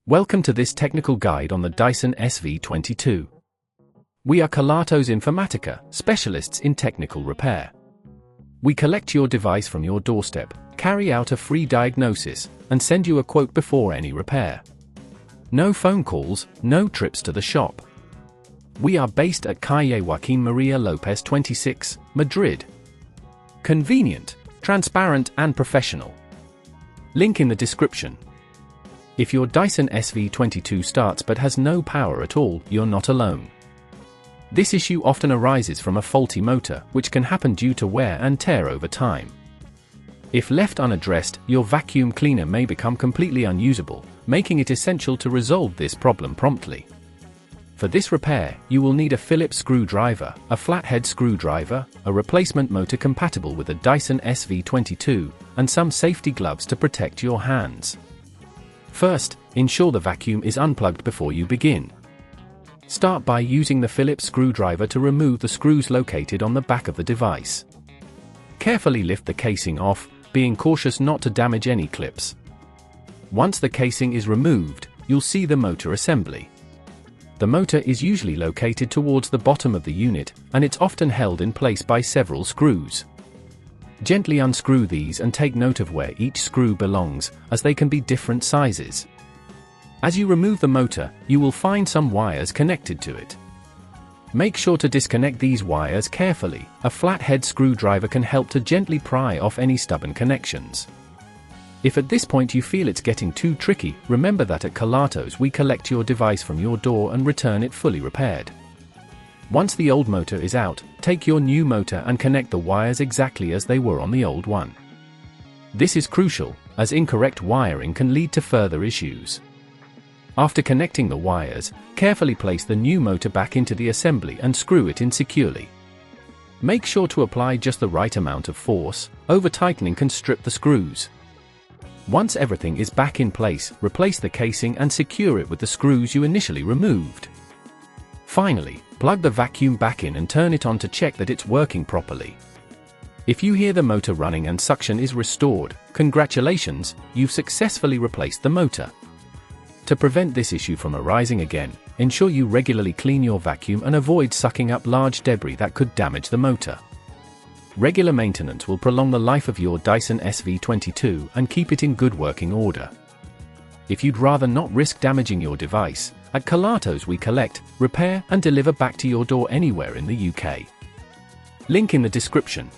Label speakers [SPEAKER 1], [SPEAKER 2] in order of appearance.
[SPEAKER 1] Welcome to this technical guide on the Dyson SV22. We are Kelatos Informatica, specialists in technical repair. We collect your device from your doorstep, carry out a free diagnosis, and send you a quote before any repair. No phone calls, no trips to the shop. We are based at Calle Joaquín María López 26, Madrid. Convenient, transparent and professional. Link in the description. If your Dyson SV22 starts but has no power at all, you're not alone. This issue often arises from a faulty motor, which can happen due to wear and tear over time. If left unaddressed, your vacuum cleaner may become completely unusable, making it essential to resolve this problem promptly. For this repair, you will need a Phillips screwdriver, a flathead screwdriver, a replacement motor compatible with a Dyson SV22, and some safety gloves to protect your hands. First, ensure the vacuum is unplugged before you begin. Start by using the Phillips screwdriver to remove the screws located on the back of the device. Carefully lift the casing off, being cautious not to damage any clips. Once the casing is removed, you'll see the motor assembly. The motor is usually located towards the bottom of the unit, and it's often held in place by several screws. Gently unscrew these and take note of where each screw belongs, as they can be different sizes. As you remove the motor, you will find some wires connected to it. Make sure to disconnect these wires carefully. A flathead screwdriver can help to gently pry off any stubborn connections. If at this point you feel it's getting too tricky, remember that at Kelatos we collect your device from your door and return it fully repaired. Once the old motor is out, take your new motor and connect the wires exactly as they were on the old one. This is crucial, as incorrect wiring can lead to further issues. After connecting the wires, carefully place the new motor back into the assembly and screw it in securely. Make sure to apply just the right amount of force. Over-tightening can strip the screws. Once everything is back in place, replace the casing and secure it with the screws you initially removed. Finally, plug the vacuum back in and turn it on to check that it's working properly. If you hear the motor running and suction is restored, congratulations, you've successfully replaced the motor. To prevent this issue from arising again, ensure you regularly clean your vacuum and avoid sucking up large debris that could damage the motor. Regular maintenance will prolong the life of your Dyson SV22 and keep it in good working order. If you'd rather not risk damaging your device, at Kelatos we collect, repair and deliver back to your door anywhere in the UK. Link in the description.